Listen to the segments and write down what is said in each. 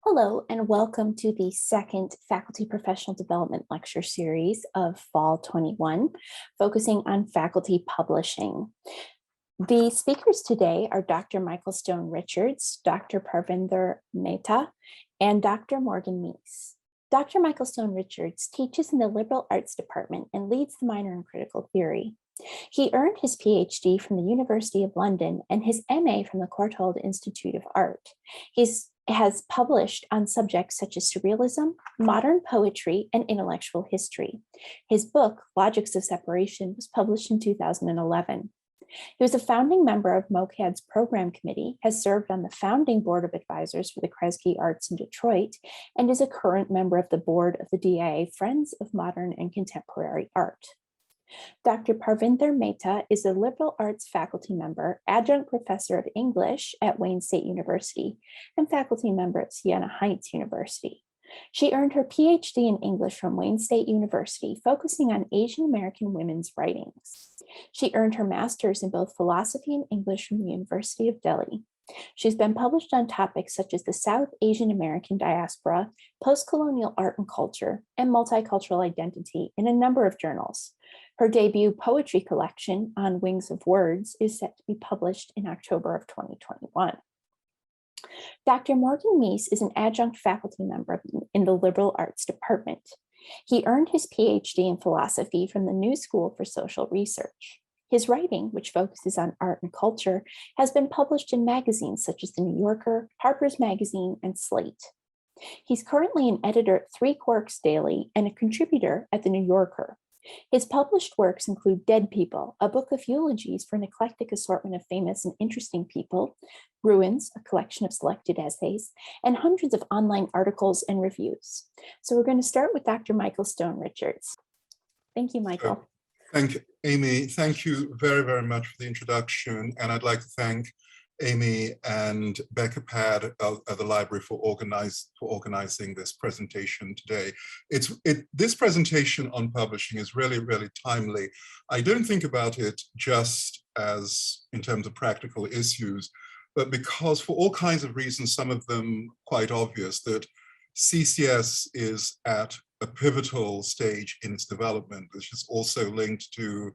Hello, and welcome to the second Faculty Professional Development Lecture Series of Fall 21, focusing on faculty publishing. The speakers today are Dr. Michael Stone Richards, Dr. Parvinder Mehta, and Dr. Morgan Meese. Dr. Michael Stone Richards teaches in the Liberal Arts Department and leads the minor in critical theory. He earned his PhD from the University of London and his MA from the Courtauld Institute of Art. He has published on subjects such as surrealism, modern poetry, and intellectual history. His book, Logics of Separation, was published in 2011. He was a founding member of MOCAD's program committee, has served on the founding board of advisors for the Kresge Arts in Detroit, and is a current member of the board of the DIA Friends of Modern and Contemporary Art. Dr. Parvinder Mehta is a liberal arts faculty member, adjunct professor of English at Wayne State University, and faculty member at Siena Heights University. She earned her PhD in English from Wayne State University, focusing on Asian American women's writings. She earned her master's in both philosophy and English from the University of Delhi. She's been published on topics such as the South Asian American diaspora, post-colonial art and culture, and multicultural identity in a number of journals. Her debut poetry collection, On Wings of Words, is set to be published in October of 2021. Dr. Morgan Meese is an adjunct faculty member in the Liberal Arts Department. He earned his PhD in philosophy from the New School for Social Research. His writing, which focuses on art and culture, has been published in magazines such as The New Yorker, Harper's Magazine, and Slate. He's currently an editor at Three Quarks Daily and a contributor at The New Yorker. His published works include Dead People, a book of eulogies for an eclectic assortment of famous and interesting people, Ruins, a collection of selected essays, and hundreds of online articles and reviews. So we're going to start with Dr. Michael Stone Richards. Thank you, Michael. Thank you, Amy. Thank you very, very much for the introduction. And I'd like to thank Amy and Becca Pad at the library for organizing this presentation today. This presentation on publishing is really, really timely. I don't think about it just as in terms of practical issues, but because for all kinds of reasons, some of them quite obvious, that CCS is at a pivotal stage in its development, which is also linked to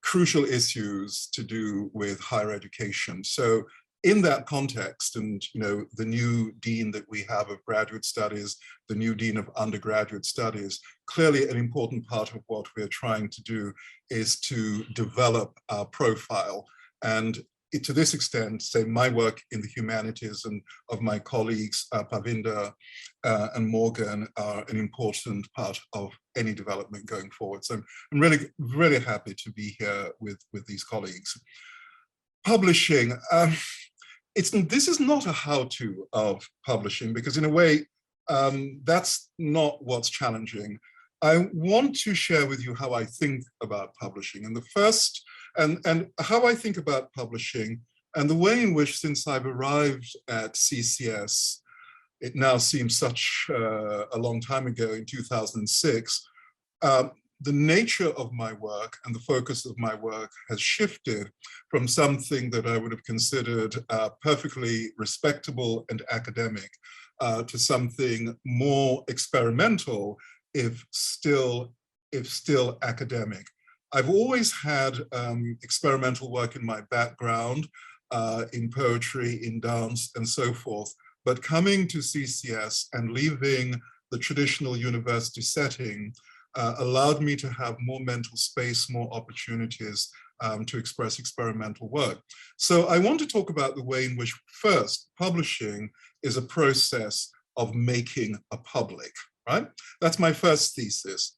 crucial issues to do with higher education. So in that context, and the new dean that we have of graduate studies, the new dean of undergraduate studies, clearly an important part of what we're trying to do is to develop our profile. And to this extent, say my work in the humanities and of my colleagues, Parvinder and Morgan, are an important part of any development going forward. So I'm really, really happy to be here with these colleagues. Publishing, this is not a how-to of publishing, because in a way, that's not what's challenging. I want to share with you how I think about publishing. And the first, and how I think about publishing, and the way in which, since I've arrived at CCS, it now seems such a long time ago in 2006, the nature of my work and the focus of my work has shifted from something that I would have considered perfectly respectable and academic to something more experimental, if still academic. I've always had experimental work in my background, in poetry, in dance, and so forth. But coming to CCS and leaving the traditional university setting allowed me to have more mental space, more opportunities to express experimental work. So I want to talk about the way in which, first, publishing is a process of making a public, right? That's my first thesis.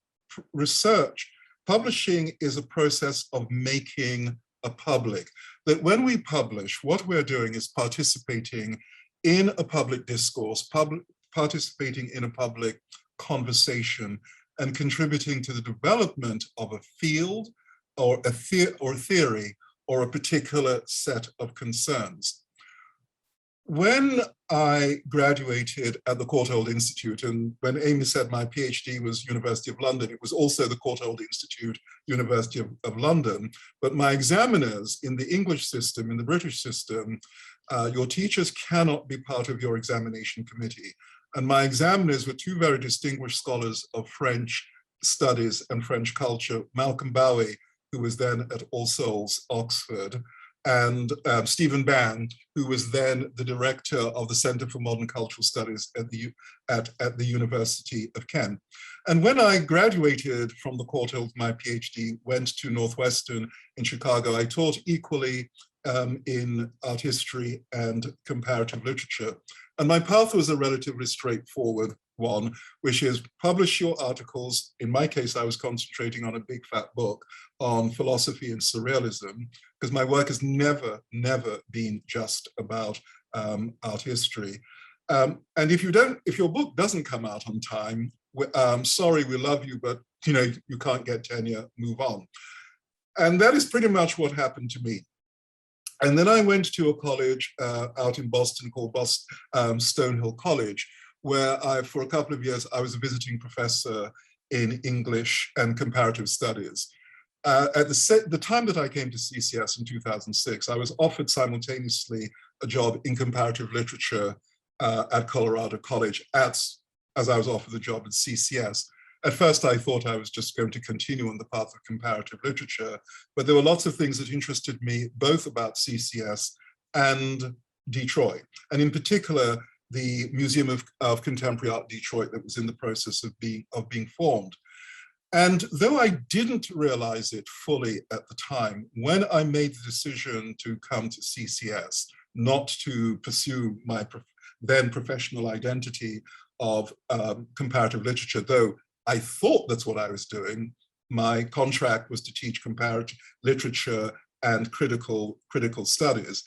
Research. Publishing is a process of making a public. That when we publish, what we're doing is participating in a public discourse, participating in a public conversation, and contributing to the development of a field or a theory or a particular set of concerns. when I graduated at the Courtauld Institute, and when Amy said my PhD was University of London, it was also the Courtauld Institute, University of London. But my examiners in the English system, in the British system, your teachers cannot be part of your examination committee. And my examiners were two very distinguished scholars of French studies and French culture, Malcolm Bowie, who was then at All Souls, Oxford, and Stephen Bann, who was then the director of the Center for Modern Cultural Studies at the University of Kent. And when I graduated from the Courtauld, my PhD, went to Northwestern in Chicago, I taught equally in art history and comparative literature. And my path was a relatively straightforward one, which is publish your articles. In my case, I was concentrating on a big fat book on philosophy and surrealism, because my work has never been just about art history. And if your book doesn't come out on time, sorry, we love you, but you can't get tenure, move on. And that is pretty much what happened to me. And then I went to a college out in Boston called Stonehill College, where for a couple of years, I was a visiting professor in English and comparative studies. At the time that I came to CCS in 2006, I was offered simultaneously a job in comparative literature at Colorado College as I was offered the job at CCS. At first, I thought I was just going to continue on the path of comparative literature, but there were lots of things that interested me, both about CCS and Detroit, and in particular, the Museum of Contemporary Art Detroit that was in the process of being formed. And though I didn't realize it fully at the time, when I made the decision to come to CCS, not to pursue my then professional identity of comparative literature, though I thought that's what I was doing, my contract was to teach comparative literature and critical studies.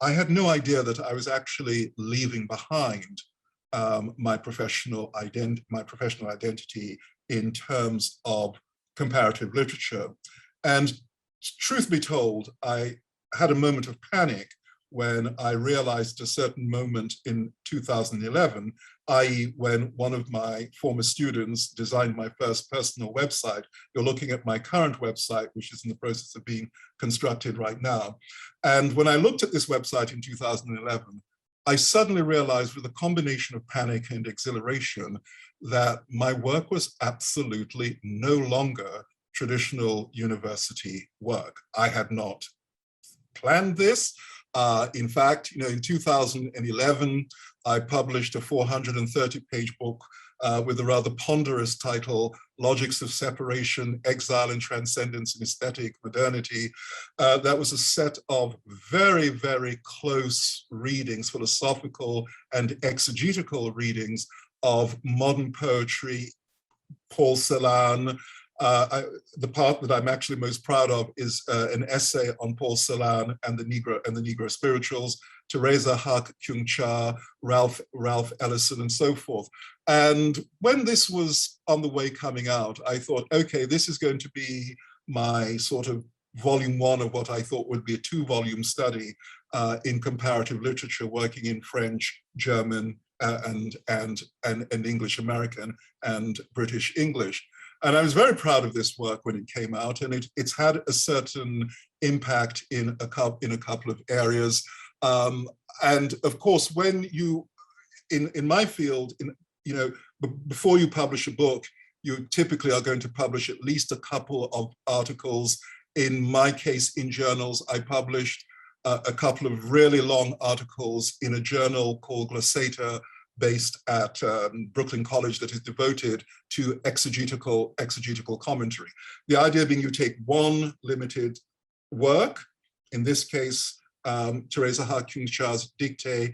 I had no idea that I was actually leaving behind my professional identity in terms of comparative literature. And truth be told, I had a moment of panic when I realized a certain moment in 2011, i.e. when one of my former students designed my first personal website. You're looking at my current website, which is in the process of being constructed right now. And when I looked at this website in 2011, I suddenly realized, with a combination of panic and exhilaration, that my work was absolutely no longer traditional university work. I had not planned this. In fact, in 2011, I published a 430-page book with a rather ponderous title, Logics of Separation, Exile and Transcendence in Aesthetic Modernity. That was a set of very, very close readings, philosophical and exegetical readings of modern poetry, Paul Celan. The part that I'm actually most proud of is an essay on Paul Celan and the Negro spirituals, Teresa Huck, Kyung Cha, Ralph Ellison, and so forth. And when this was on the way coming out, I thought, okay, this is going to be my sort of volume one of what I thought would be a 2-volume study in comparative literature, working in French, German, and English American and British English. And I was very proud of this work when it came out, and it's had a certain impact in a couple of areas. And of course, when you, in my field, before you publish a book, you typically are going to publish at least a couple of articles. In my case, in journals, I published a couple of really long articles in a journal called Glossator, based at Brooklyn College, that is devoted to exegetical commentary. The idea being you take one limited work, in this case, Teresa Huck Kyung Cha's Dictée.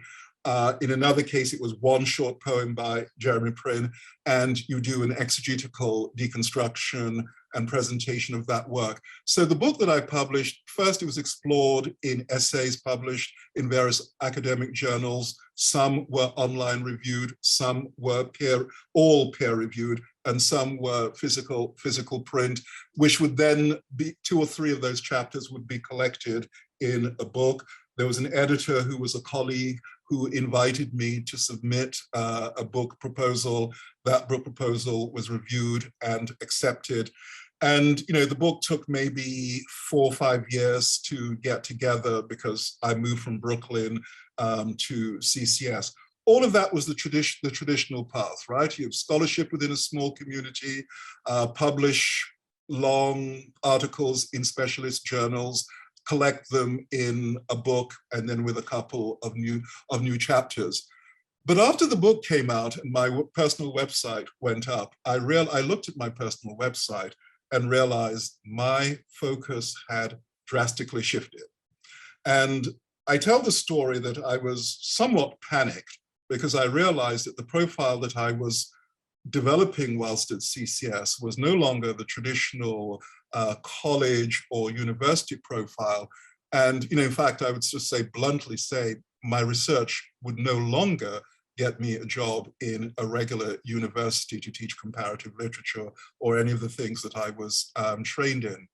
In another case, it was one short poem by Jeremy Prynne, and you do an exegetical deconstruction and presentation of that work. So the book that I published, first it was explored in essays published in various academic journals. Some were online reviewed, some were all peer reviewed, and some were physical print, which would then be 2 or 3 of those chapters would be collected in a book. There was an editor who was a colleague who invited me to submit a book proposal. That book proposal was reviewed and accepted. And the book took maybe 4 or 5 years to get together because I moved from Brooklyn to CCS. All of that was the traditional path, right? You have scholarship within a small community, publish long articles in specialist journals, collect them in a book, and then with a couple of new chapters. But after the book came out and my personal website went up, I looked at my personal website and realized my focus had drastically shifted. And I tell the story that I was somewhat panicked because I realized that the profile that I was developing whilst at CCS was no longer the traditional college or university profile. And in fact, I would just say bluntly say, my research would no longer get me a job in a regular university to teach comparative literature or any of the things that I was trained in.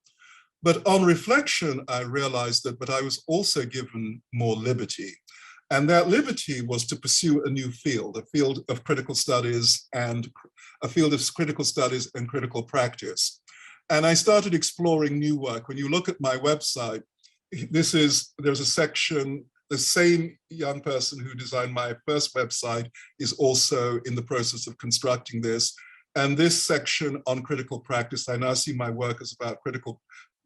But on reflection, I realized that, but I was also given more liberty. And that liberty was to pursue a new field, a field of critical studies and critical practice. And I started exploring new work. When you look at my website, there's a section, the same young person who designed my first website is also in the process of constructing this. And this section on critical practice, I now see my work as about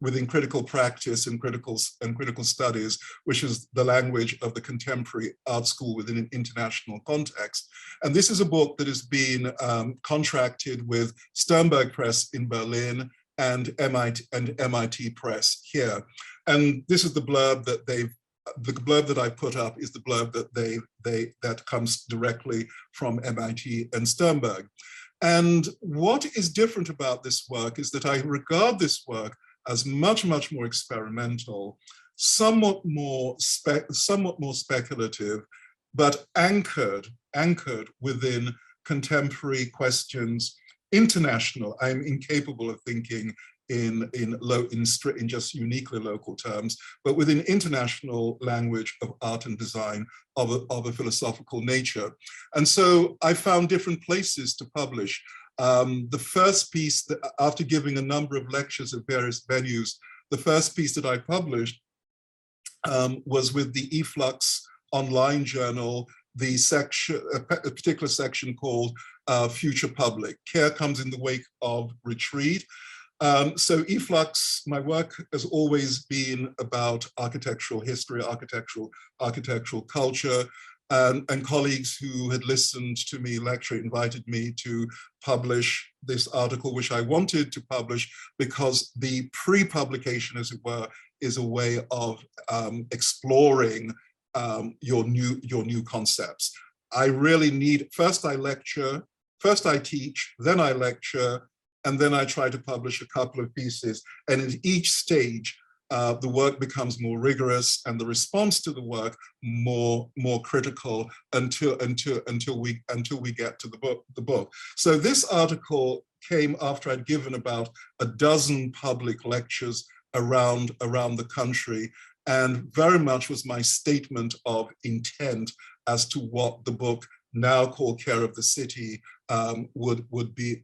within critical practice and critical studies, which is the language of the contemporary art school within an international context. And this is a book that has been contracted with Sternberg Press in Berlin and MIT Press here. And this is the blurb that I put up is the blurb that comes directly from MIT and Sternberg. And what is different about this work is that I regard this work as much more experimental, somewhat more speculative, but anchored within contemporary questions, international. I'm incapable of thinking in just uniquely local terms, but within international language of art and design of a philosophical nature. And so I found different places to publish. The first piece, after giving a number of lectures at various venues, the first piece that I published was with the Eflux online journal, a particular section called Future Public. Care comes in the wake of retreat. So Eflux, my work has always been about architectural history, architectural culture, and colleagues who had listened to me lecture invited me to publish this article, which I wanted to publish because the pre-publication, as it were, is a way of exploring your new concepts. I really need, first I lecture, first I teach, then I lecture, and then I try to publish a couple of pieces. And at each stage, the work becomes more rigorous and the response to the work more critical until we get to the book. So this article came after I'd given about a dozen public lectures around the country, and very much was my statement of intent as to what the book, now called Care of the City, would be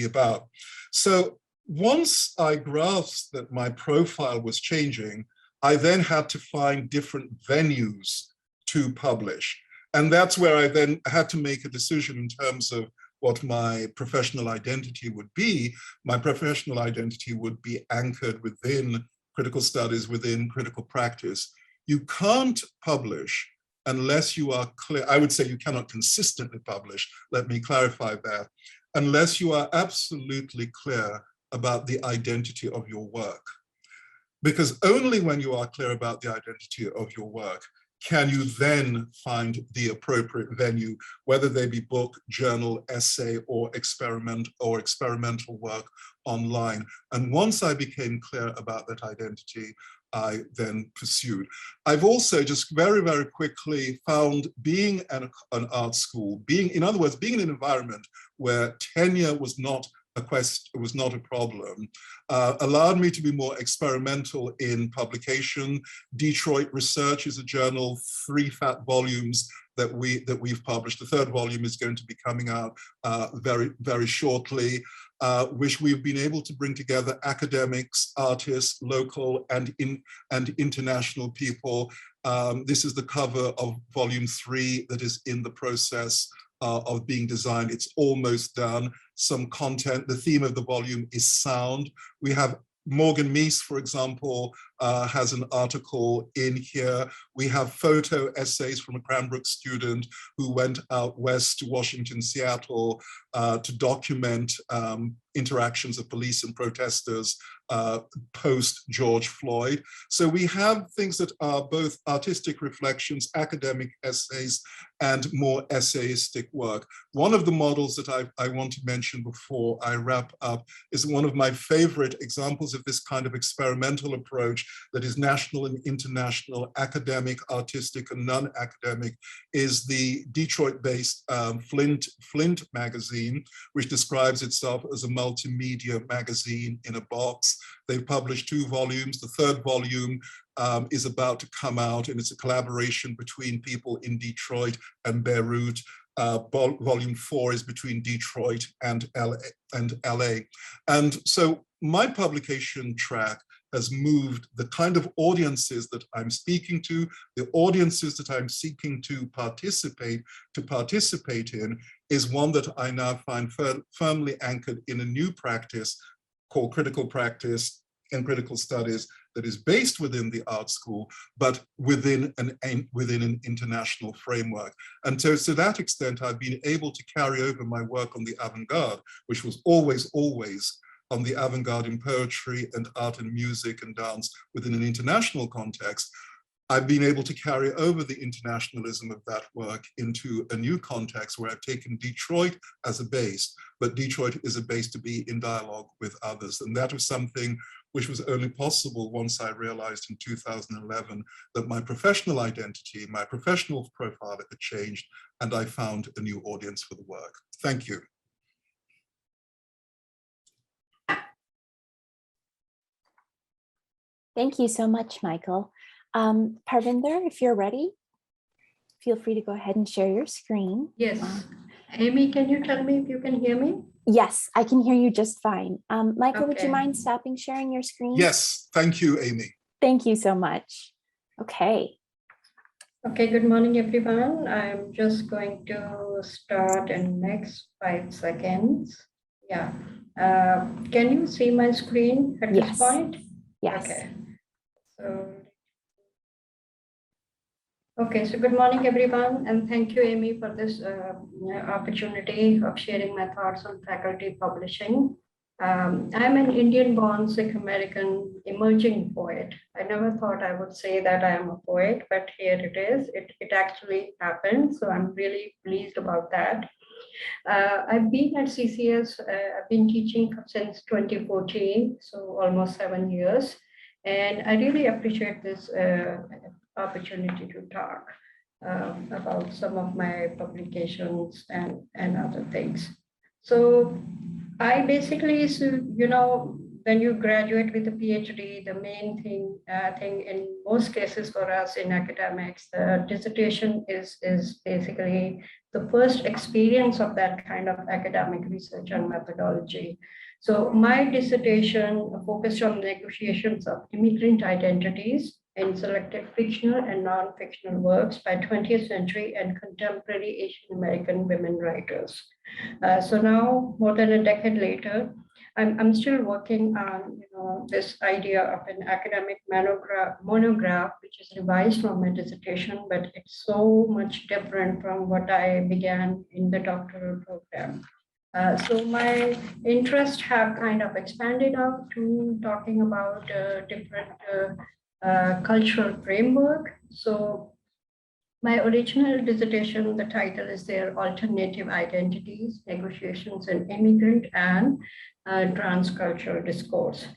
about. So once I grasped that my profile was changing, I then had to find different venues to publish. And that's where I then had to make a decision in terms of what my professional identity would be. My professional identity would be anchored within critical studies, within critical practice. You can't publish unless you are clear. I would say you cannot consistently publish, let me clarify that, unless you are absolutely clear about the identity of your work. Because only when you are clear about the identity of your work can you then find the appropriate venue, whether they be book, journal, essay, or experimental work online. And once I became clear about that identity, I then pursued. I've also just very quickly found being an art school, in other words, being in an environment where tenure was not was not a problem, allowed me to be more experimental in publication. Detroit Research is a journal, 3 fat volumes that we've published. The 3rd volume is going to be coming out very shortly, which we've been able to bring together academics, artists, local and international people. This is the cover of volume 3 that is in the process of being designed. It's almost done. Some content, the theme of the volume is sound. We have Morgan Meese, for example, has an article in here. We have photo essays from a Cranbrook student who went out west to Washington, Seattle, to document interactions of police and protesters post George Floyd. So we have things that are both artistic reflections, academic essays, and more essayistic work. One of the models that I want to mention before I wrap up is one of my favorite examples of this kind of experimental approach that is national and international, academic, artistic, and non-academic, is the Detroit-based Flint magazine, which describes itself as a multimedia magazine in a box. They've published 2 volumes. The 3rd volume is about to come out, and it's a collaboration between people in Detroit and Beirut. Volume 4 is between Detroit and LA. And so my publication track has moved the kind of audiences that I'm speaking to, the audiences that I'm seeking to participate in, is one that I now find firmly anchored in a new practice called critical practice and critical studies that is based within the art school, but within an international framework. And so to that extent, I've been able to carry over my work on the avant-garde, which was always on the avant-garde in poetry and art and music and dance within an international context. I've been able to carry over the internationalism of that work into a new context where I've taken Detroit as a base, but Detroit is a base to be in dialogue with others. And that was something which was only possible once I realized in 2011 that my professional identity, my professional profile had changed, and I found a new audience for the work. Thank you. Thank you so much, Michael. Parvinder, if you're ready, feel free to go ahead and share your screen. Yes. Amy, can you tell me if you can hear me? Yes, I can hear you just fine. Michael, would you Okay. mind stopping sharing your screen? Yes, thank you, Amy. Thank you so much. Okay. Okay, good morning, everyone. I'm just going to start in next 5 seconds. Yeah. Can you see my screen at Yes. this point? Yes. Okay. So good morning, everyone, and thank you, Amy, for this opportunity of sharing my thoughts on faculty publishing. I'm an Indian-born Sikh American emerging poet. I never thought I would say that I am a poet, but here it is. It actually happened, so I'm really pleased about that. I've been at CCS, I've been teaching since 2014, so almost 7 years. And I really appreciate this opportunity to talk about some of my publications and other things. So I basically, when you graduate with a PhD, the main thing, I think in most cases for us in academics, the dissertation is basically the first experience of that kind of academic research and methodology. So my dissertation focused on negotiations of immigrant identities in selected fictional and non-fictional works by 20th century and contemporary Asian American women writers. So now, more than a decade later, I'm still working on this idea of an academic monograph, which is revised from my dissertation, but it's so much different from what I began in the doctoral program. So my interests have kind of expanded out to talking about different cultural framework. So my original dissertation, the title is there, Alternative Identities, Negotiations in Immigrant and Transcultural Discourse.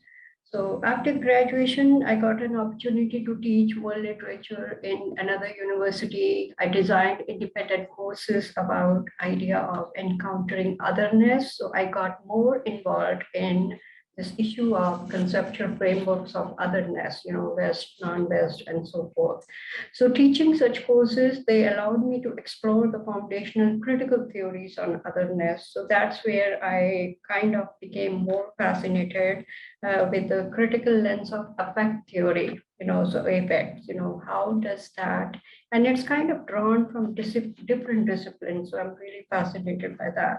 So after graduation, I got an opportunity to teach world literature in another university. I designed independent courses about idea of encountering otherness. So I got more involved in this issue of conceptual frameworks of otherness, West, non-West, and so forth. So teaching such courses, they allowed me to explore the foundational critical theories on otherness. So that's where I kind of became more fascinated with the critical lens of affect theory, so effects, how does that, and it's kind of drawn from different disciplines. So I'm really fascinated by that.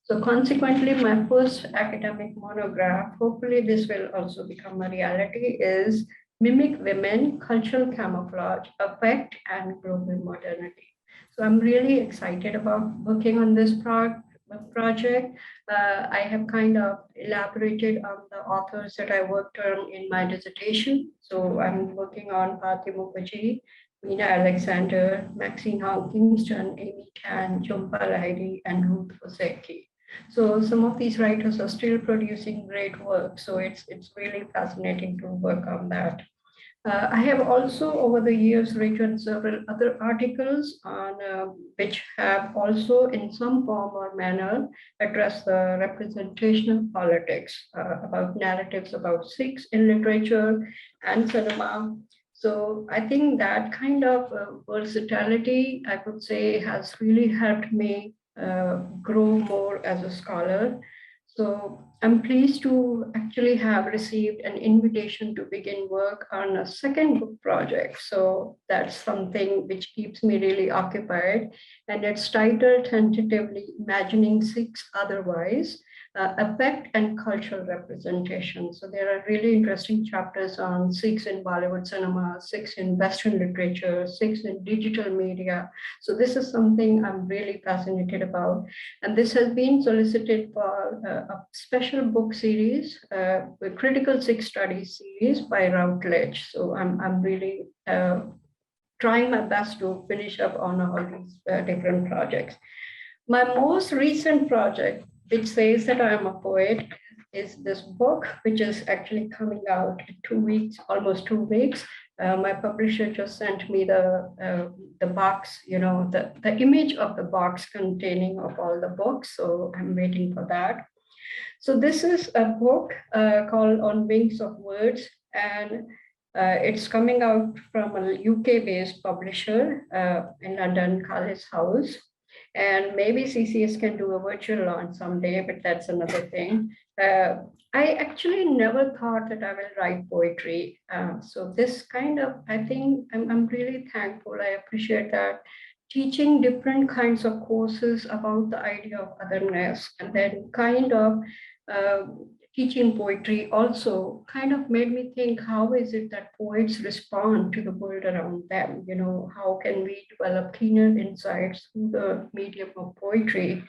So consequently, my first academic monograph, hopefully this will also become a reality, is Mimic Women, Cultural Camouflage, Affect and Global Modernity. So I'm really excited about working on this project. I have kind of elaborated on the authors that I worked on in my dissertation. So I'm working on Patti Mukherjee, Mina Alexander, Maxine Hong Kingston, Amy Tan, Jhumpa Lahiri, and Ruth Oseki. So some of these writers are still producing great work. So it's really fascinating to work on that. I have also over the years written several other articles on which have also in some form or manner addressed the representational politics about narratives about Sikhs in literature and cinema. So I think that kind of versatility, I would say, has really helped me grow more as a scholar. So I'm pleased to actually have received an invitation to begin work on a second book project. So that's something which keeps me really occupied. And it's titled tentatively Imagining Sikhs Otherwise, Affect and Cultural Representation. So there are really interesting chapters on Sikhs in Bollywood cinema, Sikhs in Western literature, Sikhs in digital media. So this is something I'm really fascinated about. And this has been solicited for a special book series, a critical Sikh studies series by Routledge. So I'm really trying my best to finish up on all these different projects. My most recent project, which says that I am a poet, is this book, which is actually coming out in 2 weeks, almost 2 weeks. My publisher just sent me the box, the image of the box containing of all the books. So I'm waiting for that. So this is a book called On Wings of Words, and it's coming out from a UK-based publisher in London, Carlis House. And maybe CCS can do a virtual launch someday, but that's another thing. I actually never thought that I will write poetry. So this kind of, I think I'm really thankful. I appreciate that. Teaching different kinds of courses about the idea of otherness, and then kind of teaching poetry also kind of made me think, how is it that poets respond to the world around them? How can we develop keener insights through the medium of poetry?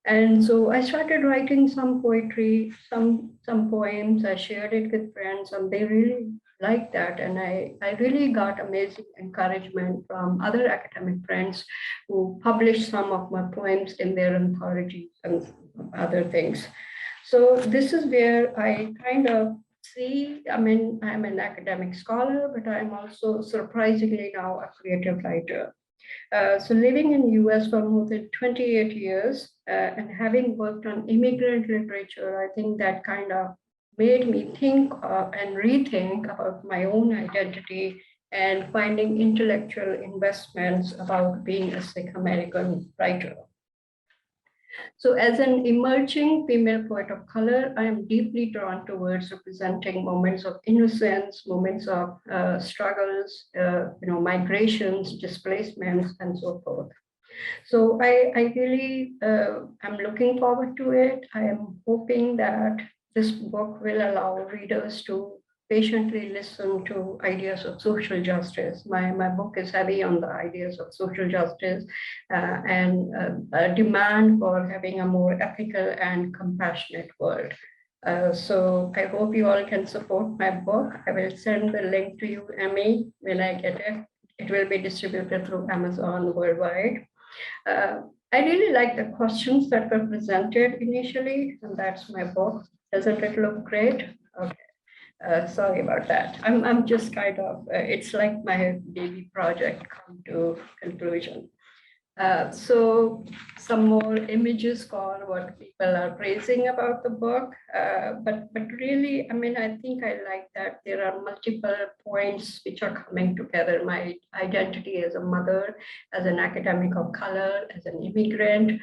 And so I started writing some poetry, some poems. I shared it with friends, and they really liked that. And I really got amazing encouragement from other academic friends who published some of my poems in their anthologies and other things. So this is where I kind of see, I'm an academic scholar, but I'm also surprisingly now a creative writer. So living in US for more than 28 years and having worked on immigrant literature, I think that kind of made me think and rethink about my own identity and finding intellectual investments about being a Sikh American writer. So as an emerging female poet of color, I am deeply drawn towards representing moments of innocence, moments of struggles, migrations, displacements, and so forth. So I really am looking forward to it. I am hoping that this book will allow readers to patiently listen to ideas of social justice. My book is heavy on the ideas of social justice and a demand for having a more ethical and compassionate world. So I hope you all can support my book. I will send the link to you, Emmy, when I get it. It will be distributed through Amazon worldwide. I really like the questions that were presented initially, and that's my book. Doesn't it look great? Okay. Sorry about that. I'm just kind of, it's like my daily project come to conclusion. So some more images for what people are praising about the book, but really, I mean, I think I like that there are multiple points which are coming together. My identity as a mother, as an academic of color, as an immigrant.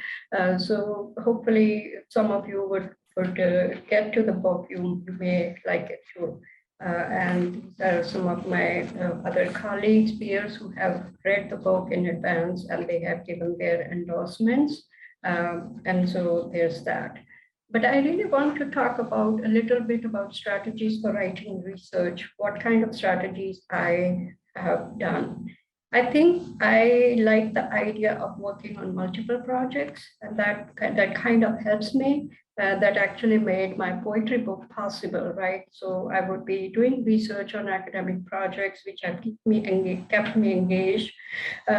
So hopefully, some of you would get to the book. You may like it too. And there are some of my other colleagues, peers who have read the book in advance and they have given their endorsements. And so there's that. But I really want to talk about a little bit about strategies for writing research, what kind of strategies I have done. I think I like the idea of working on multiple projects, and that kind of helps me. That actually made my poetry book possible, right? So I would be doing research on academic projects, which have kept me engaged.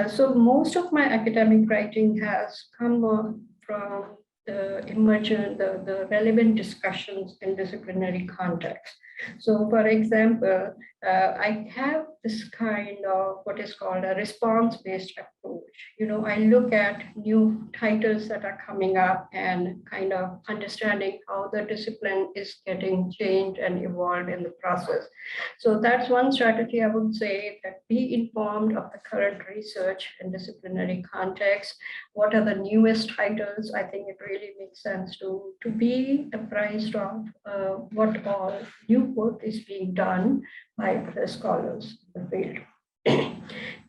So most of my academic writing has come from the emergent, the relevant discussions in disciplinary context. So for example, I have this kind of what is called a response-based approach. You know, I look at new titles that are coming up and kind of understanding how the discipline is getting changed and evolved in the process. So that's one strategy I would say, that be informed of the current research and disciplinary context. What are the newest titles? I think it really makes sense to be apprised of what all new work is being done by the scholars in the field.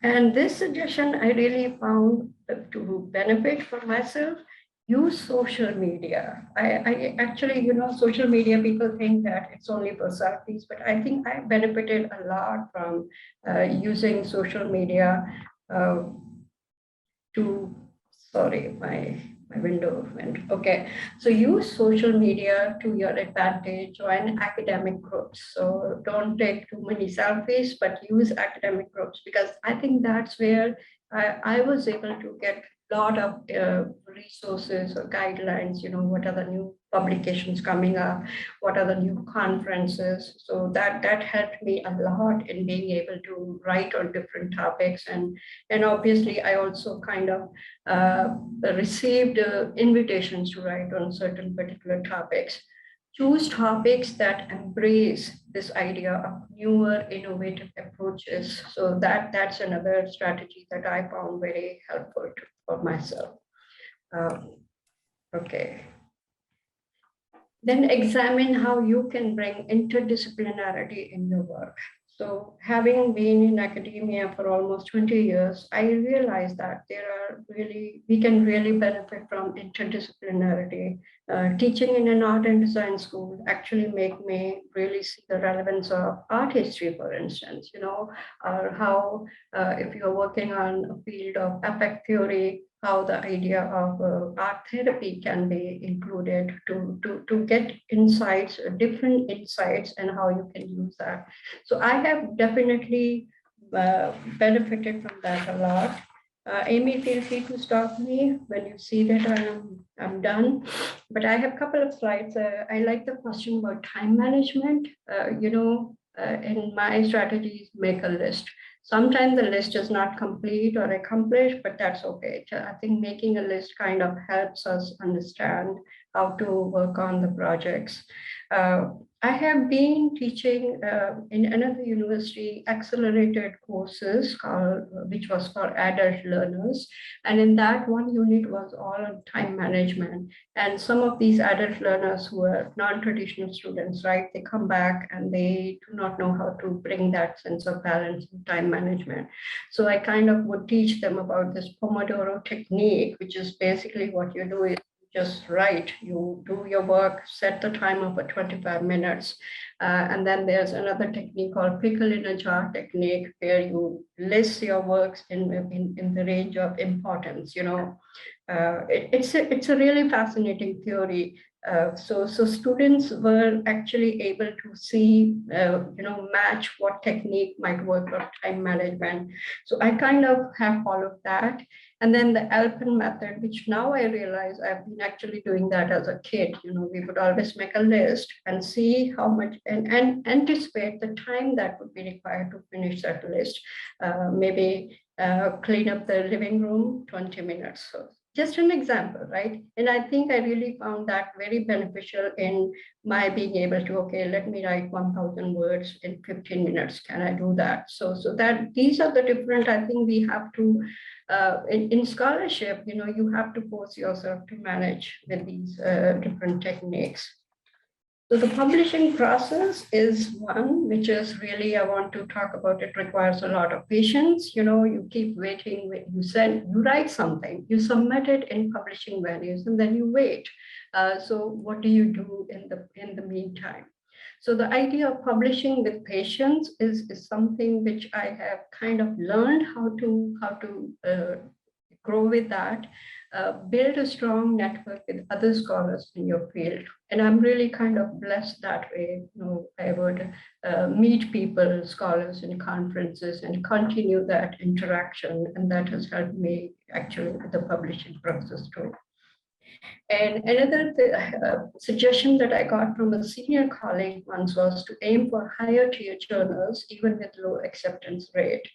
And this suggestion I really found to benefit for myself. Use social media. I actually, you know, social media, people think that it's only for selfies, but I think I benefited a lot from using social media to, sorry, my window went. Okay, so use social media to your advantage. Join academic groups. So don't take too many selfies, but use academic groups, because I think that's where I was able to get a lot of resources or guidelines. You know, what are the new publications coming up? What are the new conferences? So that helped me a lot in being able to write on different topics. And obviously, I also kind of received invitations to write on certain particular topics. Choose topics that embrace this idea of newer, innovative approaches. So that's another strategy that I found very helpful for myself. Okay. Then examine how you can bring interdisciplinarity in your work. So having been in academia for almost 20 years, I realized that we can really benefit from interdisciplinarity. Teaching in an art and design school actually make me really see the relevance of art history, for instance, you know, or how if you're working on a field of affect theory, how the idea of art therapy can be included to get insights, different insights, and how you can use that. So I have definitely benefited from that a lot. Amy, feel free to stop me when you see that I'm done. But I have a couple of slides. I like the question about time management. In my strategies, make a list. Sometimes the list is not complete or accomplished, but that's okay. I think making a list kind of helps us understand how to work on the projects. I have been teaching in another university accelerated courses which was for adult learners. And in that, one unit was all on time management. And some of these adult learners who are non-traditional students, right, they come back and they do not know how to bring that sense of balance in time management. So I kind of would teach them about this Pomodoro technique, which is basically what you do is just write, you do your work, set the timer for 25 minutes. And then there's another technique called pickle in a jar technique, where you list your works in the range of importance. You know, it's a really fascinating theory. So students were actually able to see, match what technique might work for time management. So I kind of have followed that. And then the Alpen method, which now I realize I've been actually doing that as a kid. We would always make a list and see how much and anticipate the time that would be required to finish that list. Maybe clean up the living room, 20 minutes. So just an example, right? And I think I really found that very beneficial in my being able to, okay, let me write 1,000 words in 15 minutes. Can I do that? So that these are the different, I think we have to, in scholarship, you have to force yourself to manage with these different techniques. So the publishing process is one, which is really, I want to talk about, it requires a lot of patience. You keep waiting, you write something, you submit it in publishing venues, and then you wait. So what do you do in the meantime? So the idea of publishing with patience is something which I have kind of learned how to grow with that. Build a strong network with other scholars in your field. And I'm really kind of blessed that way. I would meet people, scholars in conferences, and continue that interaction. And that has helped me actually with the publishing process too. And another suggestion that I got from a senior colleague once was to aim for higher tier journals, even with low acceptance rate.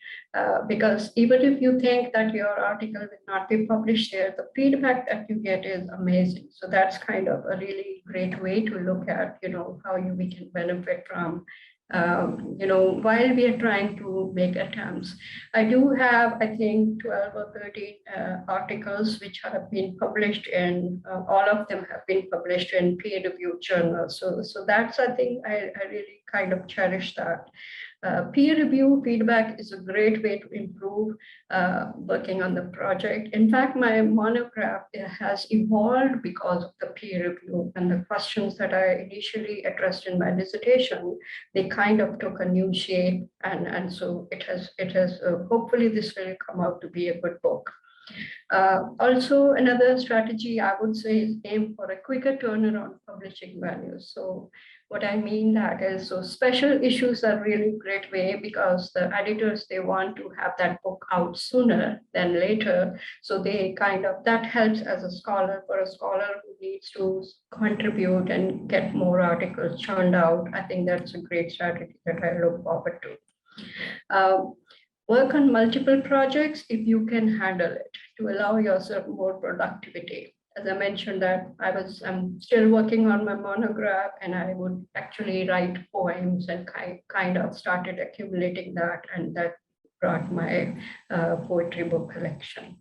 Because even if you think that your article will not be published there, the feedback that you get is amazing. So that's kind of a really great way to look at, how we can benefit from while we are trying to make attempts. I do have, I think, 12 or 13 articles which have been published in, all of them have been published in peer-reviewed journals. So that's, I think, I really kind of cherish that. Peer review feedback is a great way to improve working on the project. In fact, my monograph has evolved because of the peer review, and the questions that I initially addressed in my dissertation, they kind of took a new shape, and so it has hopefully this will come out to be a good book. Also, another strategy I would say is aim for a quicker turnaround publishing values. So what I mean that is, so special issues are really great way because the editors, they want to have that book out sooner than later. So they kind of, that helps as a scholar, for a scholar who needs to contribute and get more articles churned out. I think that's a great strategy that I look forward to. Work on multiple projects if you can handle it, to allow yourself more productivity. As I mentioned that I'm still working on my monograph, and I would actually write poems and kind of started accumulating that, and that brought my poetry book collection.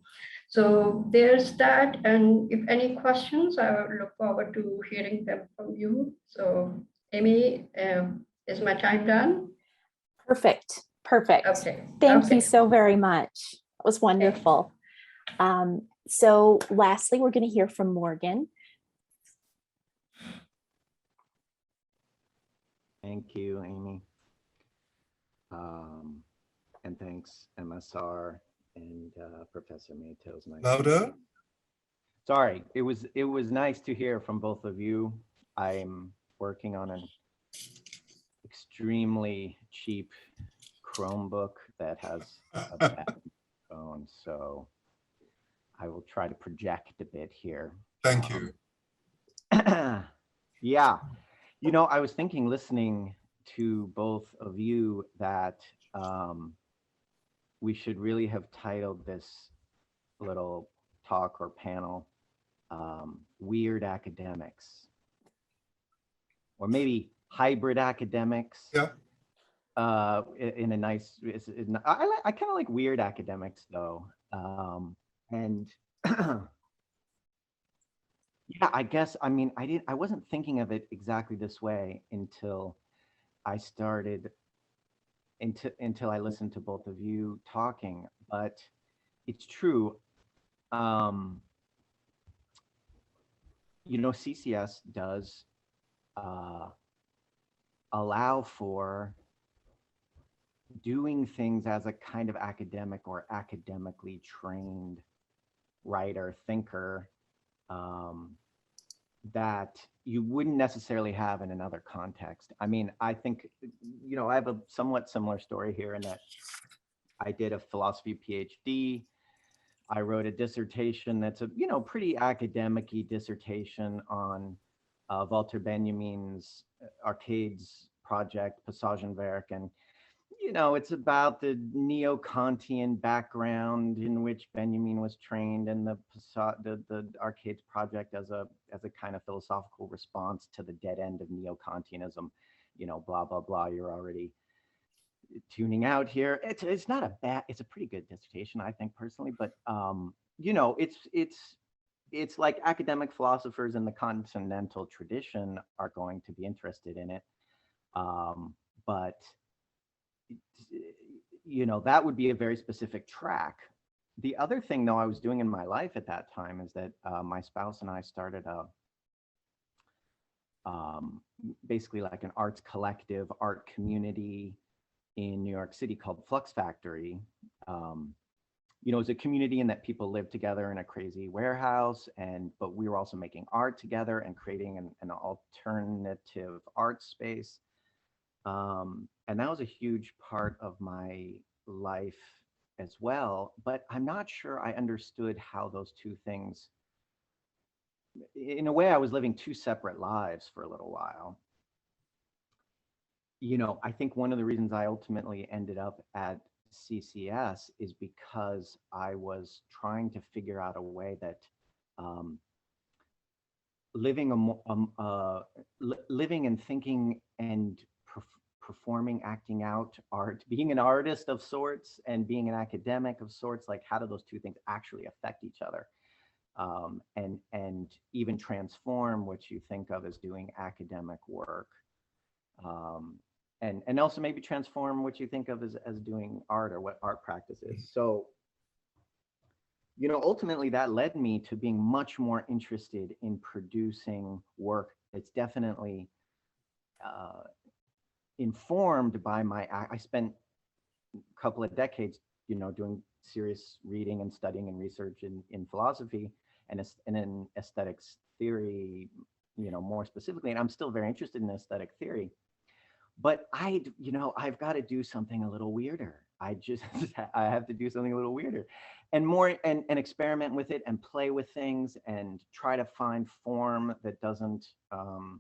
So there's that, and if any questions, I would look forward to hearing them from you. So Amy, is my time done? Perfect. Perfect. Okay. Thank you so very much. It was wonderful. So lastly, we're going to hear from Morgan. Thank you, Amy. And thanks, MSR and Professor Matos. Louder? Sorry, it was nice to hear from both of you. I'm working on an extremely cheap Chromebook that has a bad phone, so I will try to project a bit here. Thank you. Yeah, I was thinking, listening to both of you, that we should really have titled this little talk or panel Weird Academics, or maybe Hybrid Academics. Yeah. In a nice, I kind of like weird academics though. And yeah, I guess, I wasn't thinking of it exactly this way until I started, until I listened to both of you talking, but it's true. CCS does allow for doing things as a kind of academic or academically trained writer, thinker, that you wouldn't necessarily have in another context. I mean, I think, I have a somewhat similar story here in that I did a philosophy PhD. I wrote a dissertation that's a, pretty academic-y dissertation on Walter Benjamin's Arcades project, Passagenwerk, and it's about the neo-Kantian background in which Benjamin was trained, and the Arcades project as a kind of philosophical response to the dead end of neo-Kantianism. Blah blah blah. You're already tuning out here. It's not a bad. It's a pretty good dissertation, I think personally, but it's like academic philosophers in the continental tradition are going to be interested in it, but that would be a very specific track. The other thing, though, I was doing in my life at that time is that my spouse and I started basically like an arts collective, art community in New York City called Flux Factory. It's a community in that people live together in a crazy warehouse, but we were also making art together and creating an alternative art space. And that was a huge part of my life as well, but I'm not sure I understood how those two things, in a way, I was living two separate lives for a little while. I think one of the reasons I ultimately ended up at CCS is because I was trying to figure out a way that living and thinking and performing, acting out art, being an artist of sorts and being an academic of sorts, like how do those two things actually affect each other, and even transform what you think of as doing academic work, and also maybe transform what you think of as doing art or what art practice is. So, ultimately that led me to being much more interested in producing work that's definitely informed by I spent a couple of decades, doing serious reading and studying and research in philosophy and in aesthetics theory, more specifically, and I'm still very interested in aesthetic theory. But I've got to do something a little weirder. I have to do something a little weirder and more and experiment with it and play with things and try to find form that doesn't, I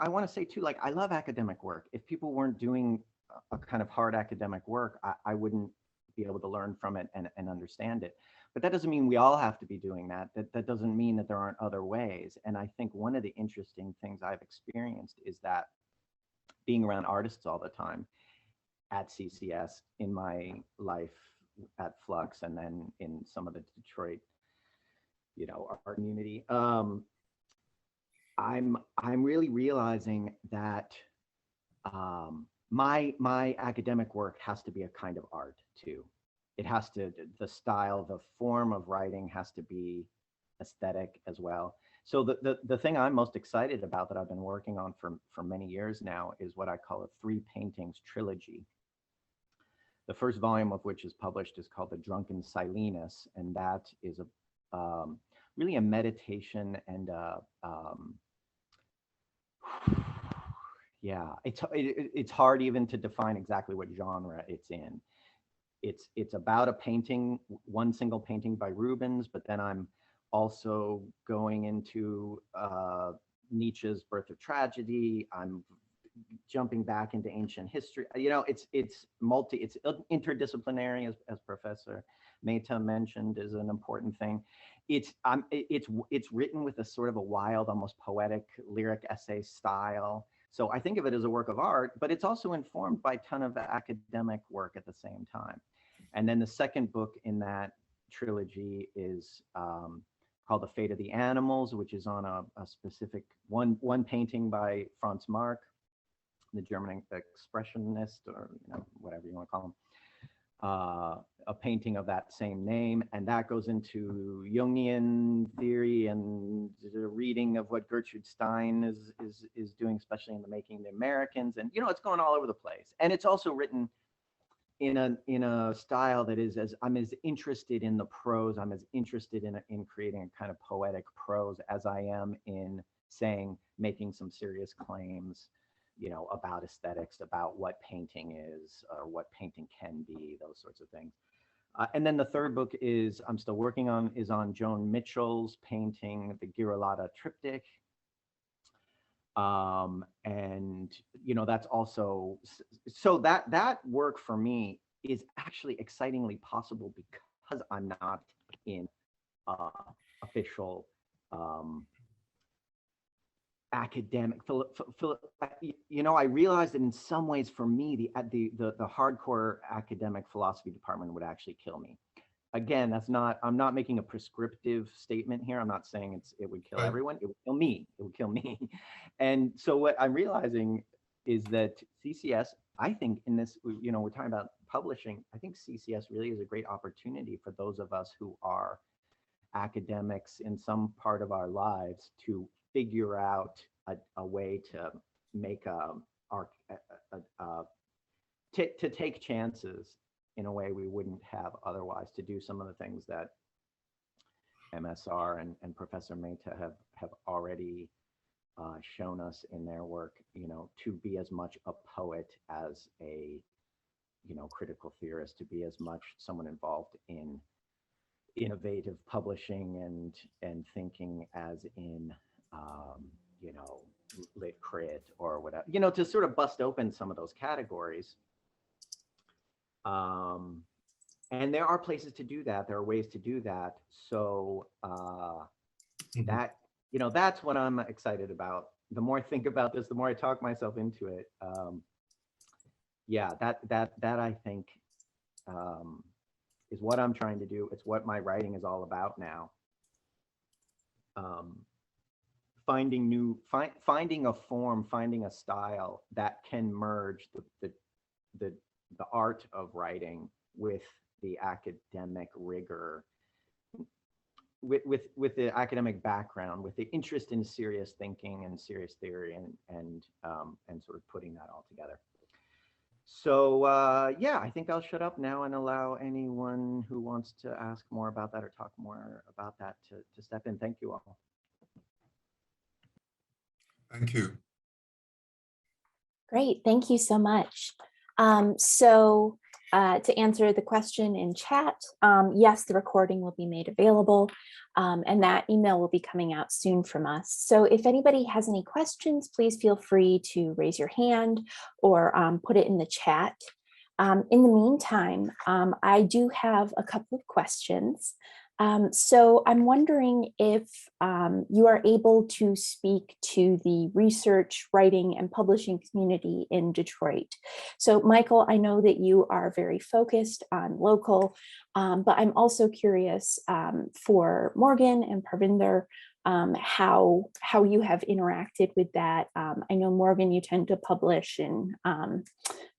want to say too, like, I love academic work. If people weren't doing a kind of hard academic work, I wouldn't be able to learn from it and understand it. But that doesn't mean we all have to be doing that. That doesn't mean that there aren't other ways. And I think one of the interesting things I've experienced is that being around artists all the time at CCS, in my life at Flux, and then in some of the Detroit, art community, I'm really realizing that my academic work has to be a kind of art too. It has to, the style, the form of writing has to be aesthetic as well. So the thing I'm most excited about that I've been working on for many years now is what I call a 3 paintings trilogy. The first volume of which is published is called The Drunken Silenus, and that is really a meditation and yeah, it's hard even to define exactly what genre it's in. It's about a painting, one single painting by Rubens, but then I'm also going into Nietzsche's Birth of Tragedy. I'm jumping back into ancient history. It's interdisciplinary, as Professor Mehta mentioned, is an important thing. It's written with a sort of a wild, almost poetic, lyric essay style. So I think of it as a work of art, but it's also informed by a ton of academic work at the same time. And then the second book in that trilogy is called The Fate of the Animals, which is on a specific one painting by Franz Marc, the German expressionist, or whatever you want to call him, a painting of that same name, and that goes into Jungian theory and the reading of what Gertrude Stein is doing, especially in The Making of the Americans, and it's going all over the place. And it's also written in a style that is I'm as interested in the prose, I'm as interested in creating a kind of poetic prose as I am in saying, making some serious claims, you know, about aesthetics, about what painting is or what painting can be, those sorts of things. And then the third book is I'm still working on, is on Joan Mitchell's painting, the Girolata Triptych. And you know, that's also, so that work for me is actually excitingly possible because I'm not in official academic you know, I realized that in some ways for me the hardcore academic philosophy department would actually kill me. Again, that's not, I'm not making a prescriptive statement here. I'm not saying it would kill everyone. It would kill me. It would kill me. And so what I'm realizing is that CCS, I think in this, you know, we're talking about publishing. I think CCS really is a great opportunity for those of us who are academics in some part of our lives to figure out a way to make to take chances in a way we wouldn't have otherwise, to do some of the things that MSR and Professor Mehta have already shown us in their work, you know, to be as much a poet as a, you know, critical theorist, to be as much someone involved in innovative publishing and thinking as in, you know, lit crit or whatever, you know, to sort of bust open some of those categories. And there are places to do that. There are ways to do that. So that, you know, that's what I'm excited about. The more I think about this, the more I talk myself into it. Yeah, that I think is what I'm trying to do. It's what my writing is all about now. Finding a form, finding a style that can merge the art of writing with the academic rigor, with the academic background, with the interest in serious thinking and serious theory, and sort of putting that all together. So yeah, I think I'll shut up now and allow anyone who wants to ask more about that or talk more about that to step in. Thank you all. Thank you. Great, thank you so much. To answer the question in chat, yes, the recording will be made available, and that email will be coming out soon from us. So if anybody has any questions, please feel free to raise your hand or put it in the chat. In the meantime, I do have a couple of questions. So I'm wondering if you are able to speak to the research, writing, and publishing community in Detroit. So Michael, I know that you are very focused on local, but I'm also curious for Morgan and Parvinder, how you have interacted with that. I know, Morgan, you tend to publish in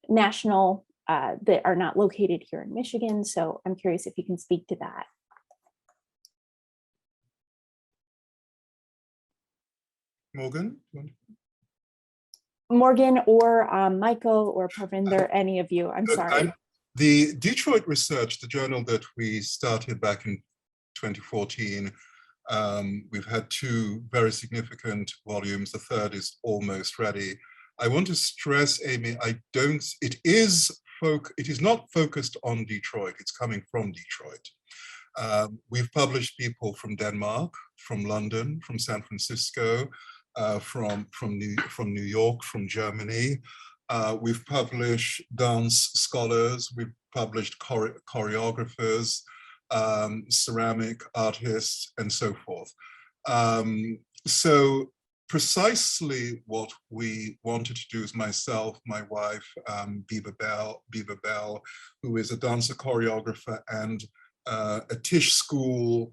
national that are not located here in Michigan. So I'm curious if you can speak to that. Morgan? Morgan or Michael or Parvinder, any of you, I'm sorry. The Detroit Research, the journal that we started back in 2014, we've had 2 very significant volumes. The third is almost ready. I want to stress, Amy, it is not focused on Detroit, it's coming from Detroit. We've published people from Denmark, from London, from San Francisco, from New York, from Germany. We've published dance scholars, we've published choreographers, ceramic artists, and so forth. So precisely what we wanted to do is myself, my wife, Biba Bell, who is a dancer choreographer and a Tisch School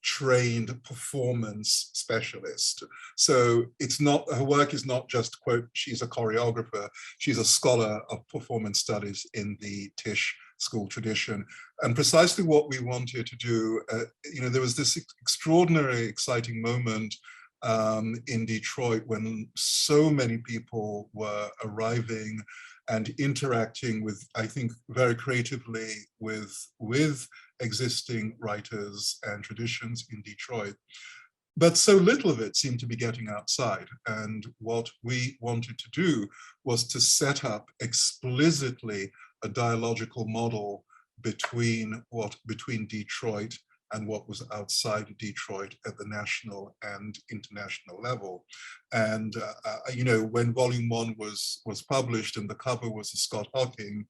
trained performance specialist. So it's not, her work is not just, quote, she's a choreographer, she's a scholar of performance studies in the Tisch School tradition. And precisely what we wanted to do, you know, there was this extraordinary, exciting moment in Detroit when so many people were arriving and interacting with, I think, very creatively with existing writers and traditions in Detroit. But so little of it seemed to be getting outside. And what we wanted to do was to set up explicitly a dialogical model between Detroit and what was outside Detroit at the national and international level. And you know, when Volume 1 was published and the cover was a Scott Hocking,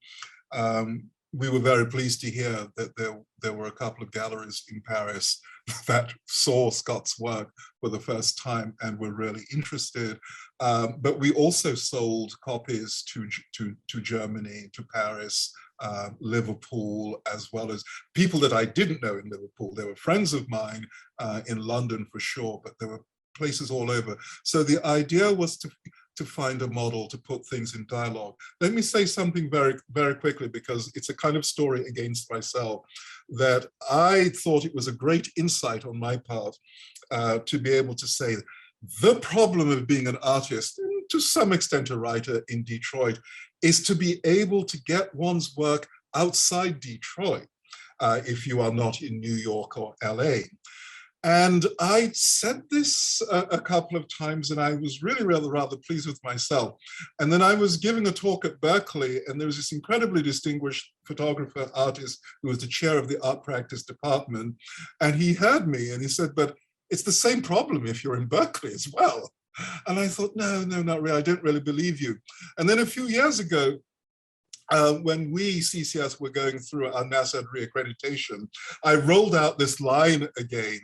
we were very pleased to hear that there were a couple of galleries in Paris that saw Scott's work for the first time and were really interested. But we also sold copies to Germany, to Paris, Liverpool, as well as people that I didn't know in Liverpool. They were friends of mine in London for sure, but there were places all over. So the idea was to find a model to put things in dialogue. Let me say something very, very quickly, because it's a kind of story against myself, that I thought it was a great insight on my part to be able to say, the problem of being an artist, and to some extent a writer in Detroit, is to be able to get one's work outside Detroit if you are not in New York or LA. And I said this a couple of times, and I was really rather pleased with myself. And then I was giving a talk at Berkeley, and there was this incredibly distinguished photographer, artist, who was the chair of the art practice department. And he heard me and he said, but it's the same problem if you're in Berkeley as well. And I thought, no, not really, I don't really believe you. And then a few years ago, when we, CCS, were going through our NASAD reaccreditation, I rolled out this line again.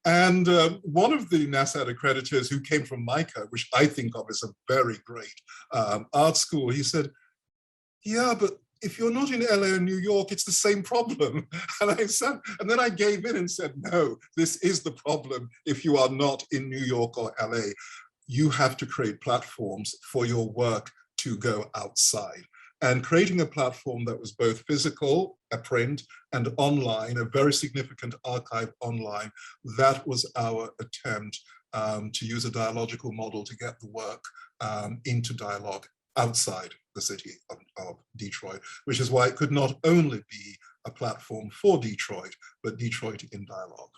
And one of the NASAD accreditors who came from MICA, which I think of as a very great art school, he said, yeah, but if you're not in LA or New York, it's the same problem. And I said, and then I gave in and said, no, this is the problem if you are not in New York or LA. You have to create platforms for your work to go outside. And creating a platform that was both physical, a print, and online, a very significant archive online, that was our attempt to use a dialogical model to get the work into dialogue outside the city of Detroit, which is why it could not only be a platform for Detroit, but Detroit in dialogue.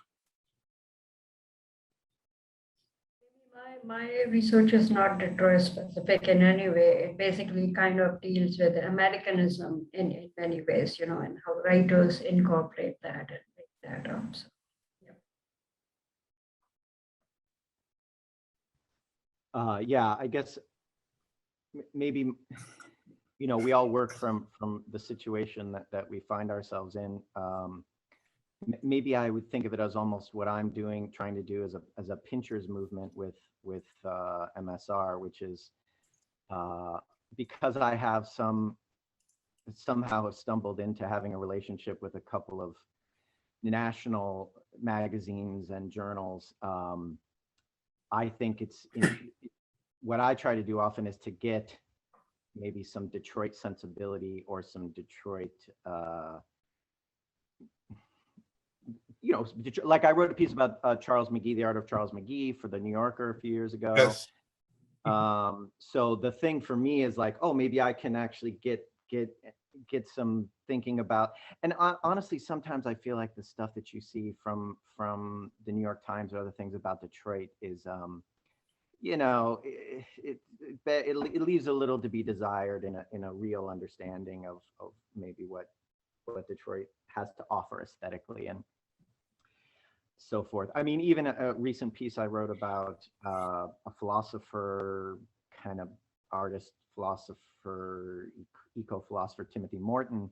My research is not Detroit specific in any way. It basically kind of deals with Americanism in many ways, you know, and how writers incorporate that and make that up. So, yeah. Yeah, I guess maybe, you know, we all work from the situation that we find ourselves in. Maybe I would think of it as almost what I'm trying to do as a pinchers movement with MSR, which is because I have somehow have stumbled into having a relationship with a couple of national magazines and journals. I think what I try to do often is to get maybe some Detroit sensibility or some Detroit, you know, like I wrote a piece about Charles McGee, the art of Charles McGee, for the New Yorker a few years ago. Yes. So the thing for me is like, oh, maybe I can actually get some thinking about, and honestly, sometimes I feel like the stuff that you see from the New York Times or other things about Detroit is, you know, it leaves a little to be desired in a real understanding of maybe what Detroit has to offer aesthetically and so forth. I mean, even a recent piece I wrote about a philosopher, kind of artist, philosopher, eco-philosopher, Timothy Morton.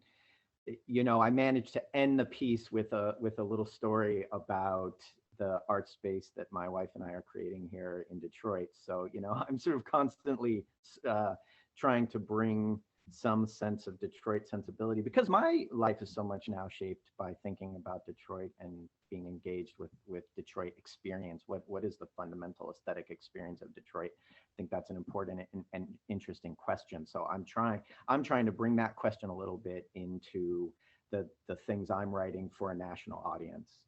You know, I managed to end the piece with a little story about the art space that my wife and I are creating here in Detroit. So, you know, I'm sort of constantly trying to bring some sense of Detroit sensibility, because my life is so much now shaped by thinking about Detroit and being engaged with Detroit experience. What is the fundamental aesthetic experience of Detroit? I think that's an important and interesting question. So I'm trying to bring that question a little bit into the things I'm writing for a national audience.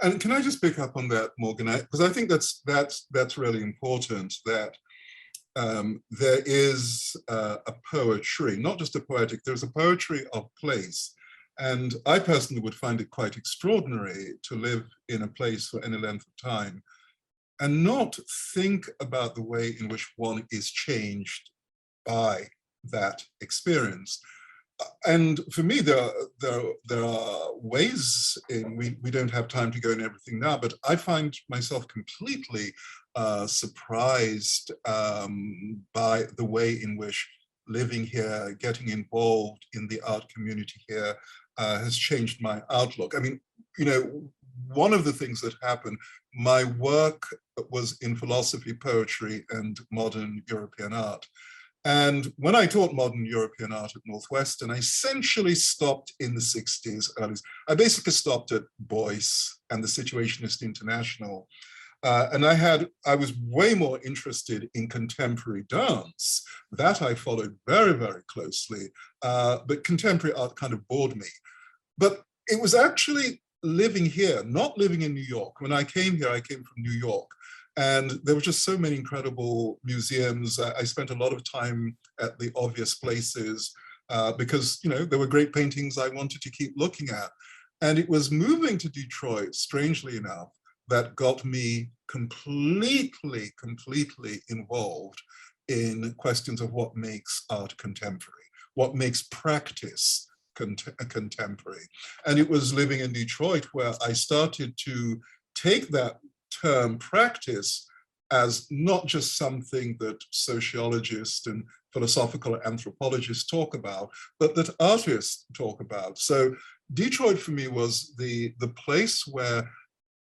And can I just pick up on that, Morgan? Because I think that's really important, that there is a poetry, not just a poetic, there's a poetry of place. And I personally would find it quite extraordinary to live in a place for any length of time and not think about the way in which one is changed by that experience. And for me, there are ways in, we don't have time to go into everything now, but I find myself completely surprised by the way in which living here, getting involved in the art community here has changed my outlook. I mean, you know, one of the things that happened, my work was in philosophy, poetry, and modern European art. And when I taught modern European art at Northwestern, I essentially stopped in the 60s, early. I basically stopped at Beuys and the Situationist International. And I was way more interested in contemporary dance. That I followed very, very closely. But contemporary art kind of bored me. But it was actually living here, not living in New York. When I came here, I came from New York. And there were just so many incredible museums. I spent a lot of time at the obvious places because, you know, there were great paintings I wanted to keep looking at. And it was moving to Detroit, strangely enough, that got me completely involved in questions of what makes art contemporary, what makes practice contemporary. And it was living in Detroit where I started to take that term practice as not just something that sociologists and philosophical anthropologists talk about, but that artists talk about. So Detroit for me was the place where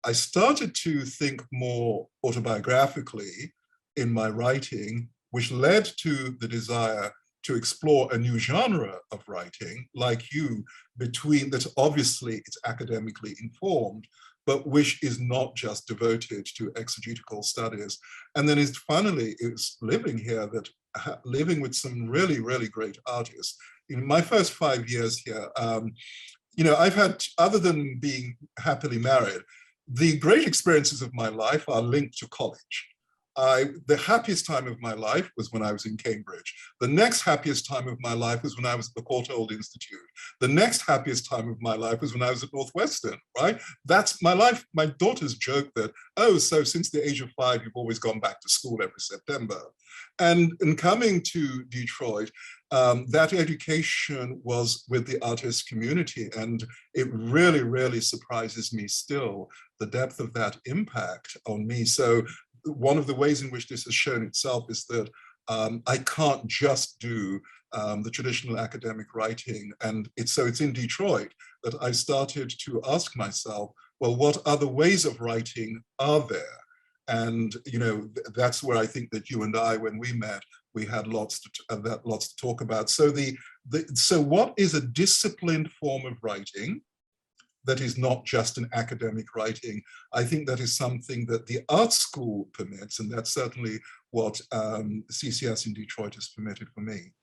I started to think more autobiographically in my writing, which led to the desire to explore a new genre of writing, like you, between that obviously it's academically informed, but which is not just devoted to exegetical studies. And then finally, it's living here, that living with some really, really great artists. In my first 5 years here, you know, I've had, other than being happily married, the great experiences of my life are linked to college. The happiest time of my life was when I was in Cambridge. The next happiest time of my life was when I was at the Courtauld Institute. The next happiest time of my life was when I was at Northwestern, right? That's my life. My daughters joke that, oh, so since the age of 5, you've always gone back to school every September. And in coming to Detroit, that education was with the artist community. And it really, really surprises me still, the depth of that impact on me. So one of the ways in which this has shown itself is that I can't just do the traditional academic writing. And it's in Detroit that I started to ask myself, well, what other ways of writing are there? And, you know, that's where I think that you and I, when we met, we had lots to talk about. So so what is a disciplined form of writing that is not just an academic writing? I think that is something that the art school permits, and that's certainly what CCS in Detroit has permitted for me.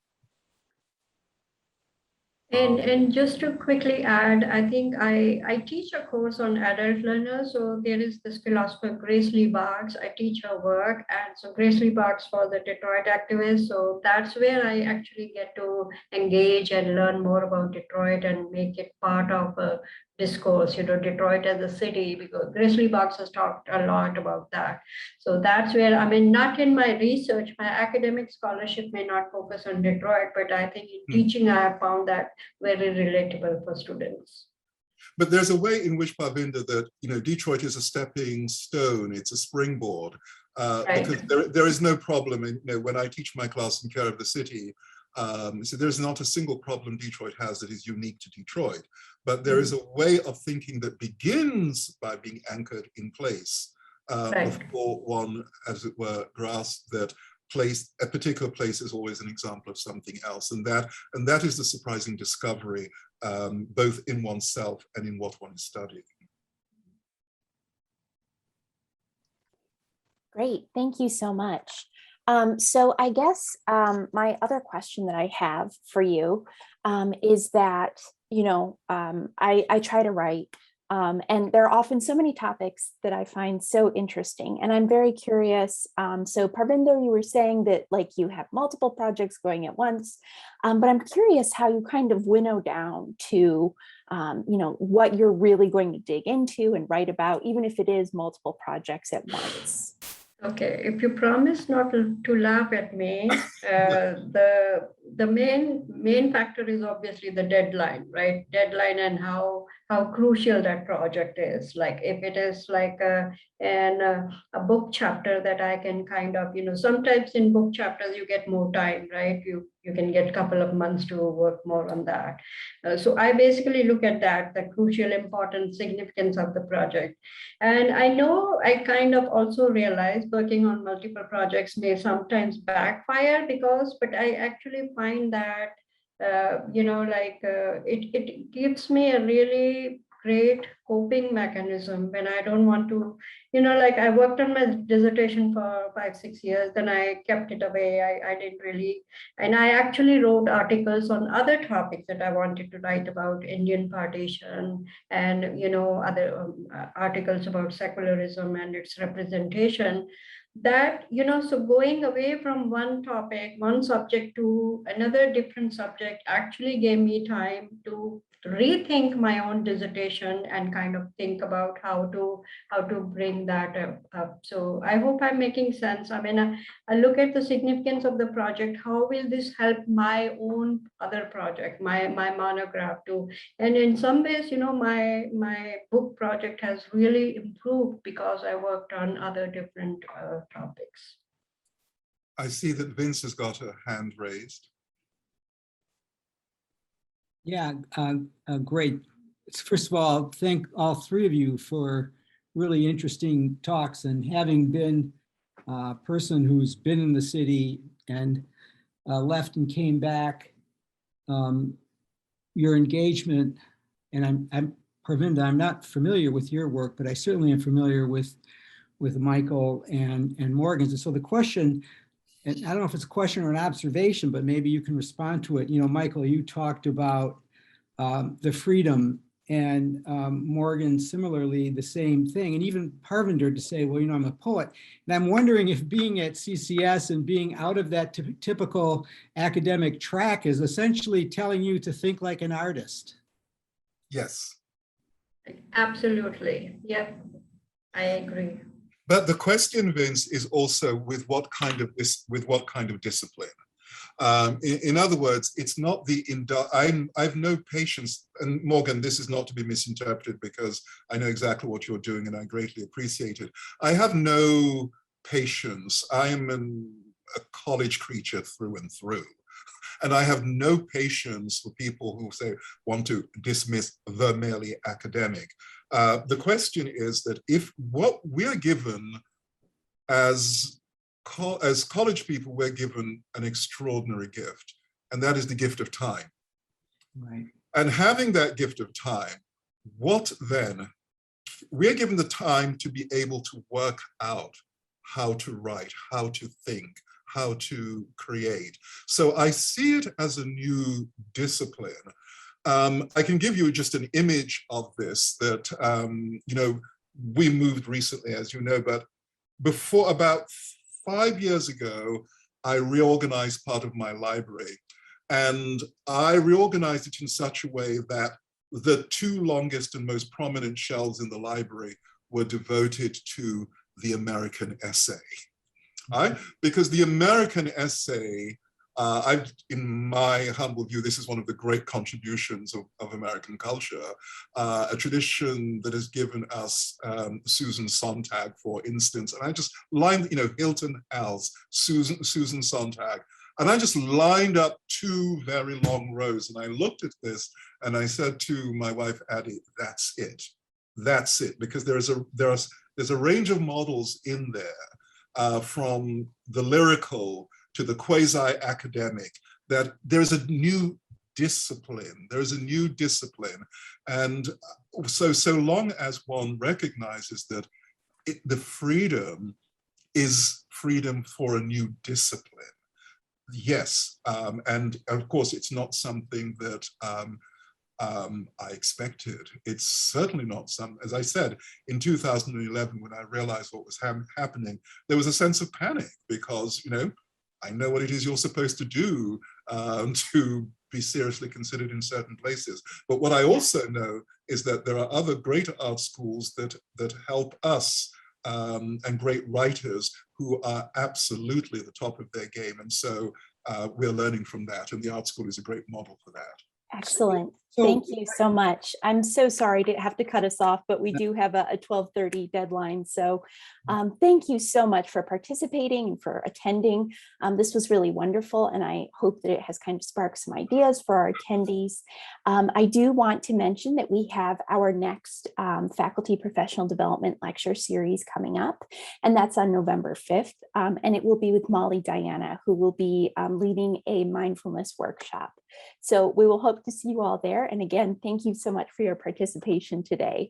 And just to quickly add, I think I teach a course on adult learners. So there is this philosopher, Grace Lee Boggs. I teach her work. And so Grace Lee Boggs for the Detroit activists. So that's where I actually get to engage and learn more about Detroit and make it part of a discourse, you know, Detroit as a city, because Grace Lee Boggs has talked a lot about that. So that's where, I mean, not in my research, my academic scholarship may not focus on Detroit, but I think in teaching, I have found that very relatable for students. But there's a way in which, Parvinder, that, you know, Detroit is a stepping stone, it's a springboard, Right. because there is no problem, you know, when I teach my class in Care of the City, so there's not a single problem Detroit has that is unique to Detroit, but there is a way of thinking that begins by being anchored in place, before one, as it were, grasps that a particular place is always an example of something else, and that is the surprising discovery, both in oneself and in what one is studying. Great, thank you so much. So I guess my other question that I have for you is that, you know, I try to write And there are often so many topics that I find so interesting. And I'm very curious. So Parvinder, you were saying that like you have multiple projects going at once, but I'm curious how you kind of winnow down to, what you're really going to dig into and write about, even if it is multiple projects at once. Okay, if you promise not to laugh at me, the main factor is obviously the deadline, right? Deadline and how crucial that project is. Like if it is like a book chapter that I can kind of, sometimes in book chapters you get more time, right? You can get a couple of months to work more on that. So I basically look at that, the crucial importance, significance of the project. And I know I kind of also realize working on multiple projects may sometimes backfire but I actually find that, it gives me a really great coping mechanism when I don't want to, like I worked on my dissertation for 5-6 years, then I kept it away. I didn't really, and I actually wrote articles on other topics that I wanted to write about Indian partition and other articles about secularism and its representation, that so going away from one topic, one subject to another different subject actually gave me time to rethink my own dissertation and kind of think about how to bring that up. So I hope I'm making sense. I mean, I look at the significance of the project. How will this help my own other project, my monograph too? And in some ways, my book project has really improved because I worked on other different topics. I see that Vince has got a hand raised. Yeah, great. First of all, thank all three of you for really interesting talks, and having been a person who's been in the city and left and came back, your engagement, and I'm Parvinder, I'm not familiar with your work, but I certainly am familiar with Michael and Morgan's. And so the question, and I don't know if it's a question or an observation, but maybe you can respond to it. Michael, you talked about the freedom, and Morgan similarly the same thing, and even Parvinder to say, well, I'm a poet. And I'm wondering if being at CCS and being out of that typical academic track is essentially telling you to think like an artist. Yes. Absolutely. Yep, I agree. But the question, Vince, is also with what kind of discipline. In other words, it's not I've no patience, and Morgan, this is not to be misinterpreted because I know exactly what you're doing and I greatly appreciate it. I have no patience. I am a college creature through and through. And I have no patience for people who want to dismiss the merely academic. The question is that if what we're given as college people, we're given an extraordinary gift, and that is the gift of time. Right. And having that gift of time, what then? We're given the time to be able to work out how to write, how to think, how to create. So I see it as a new discipline. I can give you just an image of this that, we moved recently, as you know, but before about 5 years ago, I reorganized part of my library, and I reorganized it in such a way that the 2 longest and most prominent shelves in the library were devoted to the American essay. Right? Because the American essay, in my humble view, this is one of the great contributions of American culture, a tradition that has given us Susan Sontag, for instance. And I just lined, Hilton Howells, Susan Sontag, and I just lined up 2 very long rows. And I looked at this and I said to my wife, Addie, that's it. That's it. Because there's a range of models in there. From the lyrical to the quasi-academic, that there's a new discipline. There's a new discipline. And so long as one recognizes that the freedom is freedom for a new discipline. Yes, and of course, it's not something that I expected. It's certainly not some, as I said, in 2011, when I realized what was happening, there was a sense of panic because, you know, I know what it is you're supposed to do to be seriously considered in certain places. But what I also know is that there are other great art schools that help us and great writers who are absolutely at the top of their game. And so we're learning from that. And the art school is a great model for that. Excellent. So- Thank you so much. I'm so sorry to have to cut us off, but we do have a 12:30 deadline. So thank you so much for participating and for attending. This was really wonderful, and I hope that it has kind of sparked some ideas for our attendees. I do want to mention that we have our next faculty professional development lecture series coming up, and that's on November 5th. And it will be with Molly Diana, who will be leading a mindfulness workshop. So we will hope to see you all there. And again, thank you so much for your participation today.